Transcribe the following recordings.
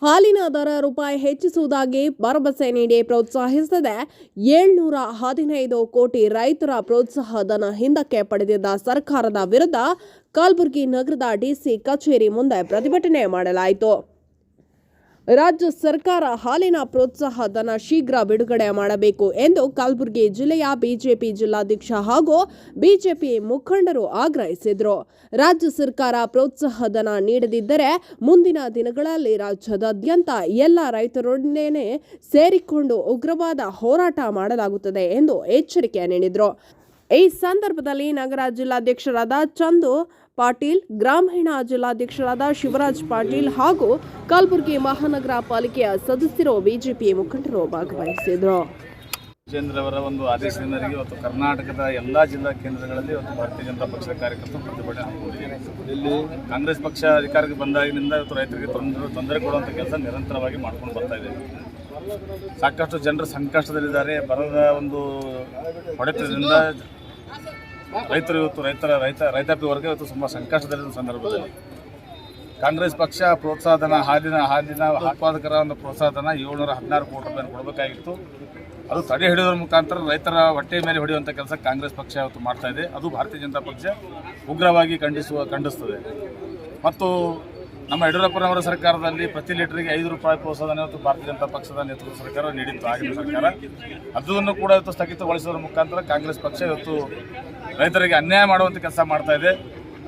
ಹಾಲಿನ ದರ ರೂಪಾಯಿ ಹೆಚ್ಚಿಸುವುದಾಗಿ ಭರವಸೆ ನೀಡಿ ಪ್ರೋತ್ಸಾಹಿಸದೆ 715 ಕೋಟಿ ರೈತರ ಪ್ರೋತ್ಸಾಹ ಧನ ಹಿಂದಕ್ಕೆ ಪಡೆದಿದ್ದ ಸರ್ಕಾರದ ವಿರುದ್ಧ ಕಲಬುರಗಿ ನಗರದ ಡಿಸಿ ಕಚೇರಿ ಮುಂದೆ ಪ್ರತಿಭಟನೆ ಮಾಡಲಾಯಿತು. ರಾಜ್ಯ ಸರ್ಕಾರ ಹಾಲಿನ ಪ್ರೋತ್ಸಾಹ ಧನ ಶೀಘ್ರ ಬಿಡುಗಡೆ ಮಾಡಬೇಕು ಎಂದು ಕಲಬುರಗಿ ಜಿಲ್ಲೆಯ ಬಿಜೆಪಿ ಜಿಲ್ಲಾಧ್ಯಕ್ಷ ಹಾಗೂ ಬಿಜೆಪಿ ಮುಖಂಡರು ಆಗ್ರಹಿಸಿದರು. ರಾಜ್ಯ ಸರ್ಕಾರ ಪ್ರೋತ್ಸಾಹ ಧನ ನೀಡದಿದ್ದರೆ ಮುಂದಿನ ದಿನಗಳಲ್ಲಿ ರಾಜ್ಯದಾದ್ಯಂತ ಎಲ್ಲ ರೈತರೊಡನೆ ಸೇರಿಕೊಂಡು ಉಗ್ರವಾದ ಹೋರಾಟ ಮಾಡಲಾಗುತ್ತದೆ ಎಂದು ಎಚ್ಚರಿಕೆ ನೀಡಿದರು. ಈ ಸಂದರ್ಭದಲ್ಲಿ ನಗರ ಜಿಲ್ಲಾಧ್ಯಕ್ಷರಾದ ಚಂದು ಪಾಟೀಲ್, ಗ್ರಾಮೀಣ ಜಿಲ್ಲಾಧ್ಯಕ್ಷರಾದ ಶಿವರಾಜ್ ಪಾಟೀಲ್ ಹಾಗೂ ಕಲಬುರಗಿ ಮಹಾನಗರ ಪಾಲಿಕೆಯ ಸದಸ್ಯರು, ಬಿಜೆಪಿ ಮುಖಂಡರು ಭಾಗವಹಿಸಿದರು. ಅವರ ಒಂದು ಆದೇಶದ ಮೇರೆಗೆ ಇವತ್ತು ಕರ್ನಾಟಕದ ಎಲ್ಲಾ ಜಿಲ್ಲಾ ಕೇಂದ್ರಗಳಲ್ಲಿ ಇವತ್ತು ಭಾರತೀಯ ಜನತಾ ಪಕ್ಷದ ಕಾರ್ಯಕರ್ತರು ಪ್ರತಿಭಟನೆ ಹಾಕಿಕೊಂಡಿದ್ದಾರೆ. ಇಲ್ಲಿ ಕಾಂಗ್ರೆಸ್ ಪಕ್ಷ ಅಧಿಕಾರಕ್ಕೆ ಬಂದಾಗಿನಿಂದ ಇವತ್ತು ರೈತರಿಗೆ ತೊಂದರೆ ಕೊಡುವಂಥ ಕೆಲಸ ನಿರಂತರವಾಗಿ ಮಾಡ್ಕೊಂಡು ಬರ್ತಾ ಇದೆ. ಸಾಕಷ್ಟು ಜನರು ಸಂಕಷ್ಟದಲ್ಲಿದ್ದಾರೆ. ಬರದ ಒಂದು ಹೊಡೆತದಿಂದ ರೈತರು ಇವತ್ತು ರೈತಾಪಿ ವರ್ಗ ಇವತ್ತು ತುಂಬ ಸಂಕಷ್ಟದಲ್ಲಿರುವ ಸಂದರ್ಭದಲ್ಲಿ ಕಾಂಗ್ರೆಸ್ ಪಕ್ಷ ಪ್ರೋತ್ಸಾಹಧನ ಹಾಲಿನ ಉತ್ಪಾದಕರ ಒಂದು ಪ್ರೋತ್ಸಾಹಧನ 716 ಕೋಟಿ ರೂಪಾಯಿ ಕೊಡಬೇಕಾಗಿತ್ತು. ಅದು ತಡೆ ಹಿಡಿಯೋದ್ರ ಮುಖಾಂತರ ರೈತರ ಹೊಟ್ಟೆ ಮೇಲೆ ಹೊಡೆಯುವಂಥ ಕೆಲಸ ಕಾಂಗ್ರೆಸ್ ಪಕ್ಷ ಇವತ್ತು ಮಾಡ್ತಾ ಇದೆ. ಅದು ಭಾರತೀಯ ಜನತಾ ಪಕ್ಷ ಉಗ್ರವಾಗಿ ಖಂಡಿಸ್ತದೆ. ಮತ್ತು ನಮ್ಮ ಯಡಿಯೂರಪ್ಪನವರ ಸರ್ಕಾರದಲ್ಲಿ ಪ್ರತಿ ಲೀಟರ್ಗೆ 5 ರೂಪಾಯಿ ಪ್ರೋತ್ಸಾಹಧನ ಇವತ್ತು ಭಾರತೀಯ ಜನತಾ ಪಕ್ಷದ ನೇತೃತ್ವದ ಸರ್ಕಾರ ನೀಡಿತ್ತು. ಆಗಿನ ಸರ್ಕಾರ ಅದನ್ನು ಕೂಡ ಇವತ್ತು ಸ್ಥಗಿತಗೊಳಿಸೋದ್ರ ಮುಖಾಂತರ ಕಾಂಗ್ರೆಸ್ ಪಕ್ಷ ಇವತ್ತು ರೈತರಿಗೆ ಅನ್ಯಾಯ ಮಾಡುವಂಥ ಕೆಲಸ ಮಾಡ್ತಾ ಇದೆ.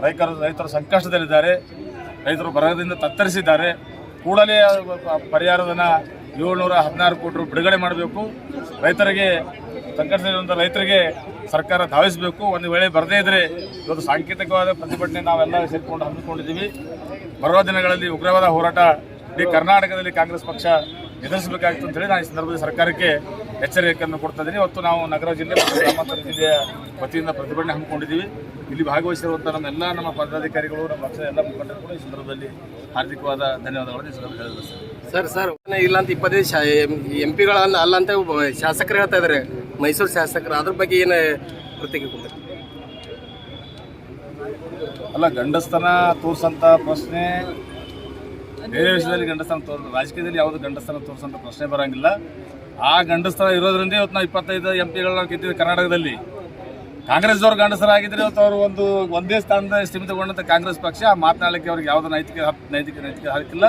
ರೈತರು ಸಂಕಷ್ಟದಲ್ಲಿದ್ದಾರೆ. ರೈತರು ಬರದಿಂದ ತತ್ತರಿಸಿದ್ದಾರೆ. ಕೂಡಲೇ ಪರಿಹಾರಧನ 716 ಕೋಟಿ ರೂಪಾಯಿ ಬಿಡುಗಡೆ ಮಾಡಬೇಕು. ರೈತರಿಗೆ ಸಂಕಷ್ಟದಲ್ಲಿರುವಂಥ ರೈತರಿಗೆ ಸರ್ಕಾರ ಧಾವಿಸಬೇಕು. ಒಂದು ವೇಳೆ ಬರದೇ ಇದ್ದರೆ ಇವತ್ತು ಸಾಂಕೇತಿಕವಾದ ಪ್ರತಿಭಟನೆ ನಾವೆಲ್ಲ ಸೇರಿಕೊಂಡು ಹಮ್ಮಿಕೊಂಡಿದ್ದೀವಿ. ಬರುವ ದಿನಗಳಲ್ಲಿ ಉಗ್ರವಾದ ಹೋರಾಟ ಇಡೀ ಕರ್ನಾಟಕದಲ್ಲಿ ಕಾಂಗ್ರೆಸ್ ಪಕ್ಷ ಎದುರಿಸಬೇಕಾಗಿತ್ತು ಅಂತೇಳಿ ನಾನು ಈ ಸಂದರ್ಭದಲ್ಲಿ ಸರ್ಕಾರಕ್ಕೆ ಎಚ್ಚರಿಕೆಯನ್ನು ಕೊಡ್ತಾ ಇದ್ದೀನಿ. ಇವತ್ತು ನಾವು ನಗರ ಜಿಲ್ಲೆ ಮತ್ತು ಗ್ರಾಮಾಂತರ ಜಿಲ್ಲೆಯ ವತಿಯಿಂದ ಪ್ರತಿಭಟನೆ ಹಮ್ಮಿಕೊಂಡಿದ್ದೀವಿ. ಇಲ್ಲಿ ಭಾಗವಹಿಸಿರುವಂಥ ನಮ್ಮ ಪದಾಧಿಕಾರಿಗಳು, ನಮ್ಮ ಪಕ್ಷದ ಎಲ್ಲ ಮುಖಂಡರು ಕೂಡ ಈ ಸಂದರ್ಭದಲ್ಲಿ ಹಾರ್ದಿಕವಾದ ಧನ್ಯವಾದಗಳನ್ನು ಈ ಸಂದರ್ಭದಲ್ಲಿ ಹೇಳಿದ್ರು. ಸರ್ ಇಲ್ಲ ಅಂತ 25 MP ಅಲ್ಲ ಅಂತ ಶಾಸಕರು ಹೇಳ್ತಾ ಇದ್ದಾರೆ, ಮೈಸೂರು ಶಾಸಕರು. ಅದ್ರ ಬಗ್ಗೆ ಏನು ಪ್ರತಿಕ್ರಿಯೆ ಕೊಡ್ತಾರೆ? ಅಲ್ಲ, ಗಂಡಸ್ತನ ತೋರಿಸಂಥ ಪ್ರಶ್ನೆ ಬೇರೆ ವಿಷಯದಲ್ಲಿ ಗಂಡಸ್ತನ ರಾಜಕೀಯದಲ್ಲಿ ಯಾವುದು ಗಂಡಸ್ತನ ತೋರಿಸಂಥ ಪ್ರಶ್ನೆ ಬರೋಂಗಿಲ್ಲ. ಆ ಗಂಡಸ್ತನ ಇರೋದ್ರಿಂದ ಇವತ್ತು ನಾವು 25 MP ಗೆದ್ದಿದ್ದು ಕರ್ನಾಟಕದಲ್ಲಿ. ಕಾಂಗ್ರೆಸ್ದವ್ರು ಗಂಡಸರಾಗಿದ್ದರೆ ಇವತ್ತು ಅವರು ಒಂದೇ ಸ್ಥಾನದ ಸೀಮಿತಗೊಂಡಂಥ ಕಾಂಗ್ರೆಸ್ ಪಕ್ಷ ಮಾತನಾಡಲಿಕ್ಕೆ ಅವ್ರಿಗೆ ಯಾವುದೋ ನೈತಿಕ ಹಕ್ಕಿಲ್ಲ.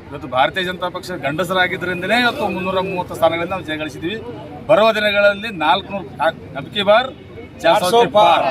ಇವತ್ತು ಭಾರತೀಯ ಜನತಾ ಪಕ್ಷ ಗಂಡಸರಾಗಿದ್ದರಿಂದಲೇ ಇವತ್ತು 330 ಸ್ಥಾನಗಳಿಂದ ನಾವು ಜಯಗಳಿಸಿದ್ದೀವಿ. ಬರುವ ದಿನಗಳಲ್ಲಿ 400 ಅಬ್ಕಿ ಬಾರ್ 400 ಪಾರ್.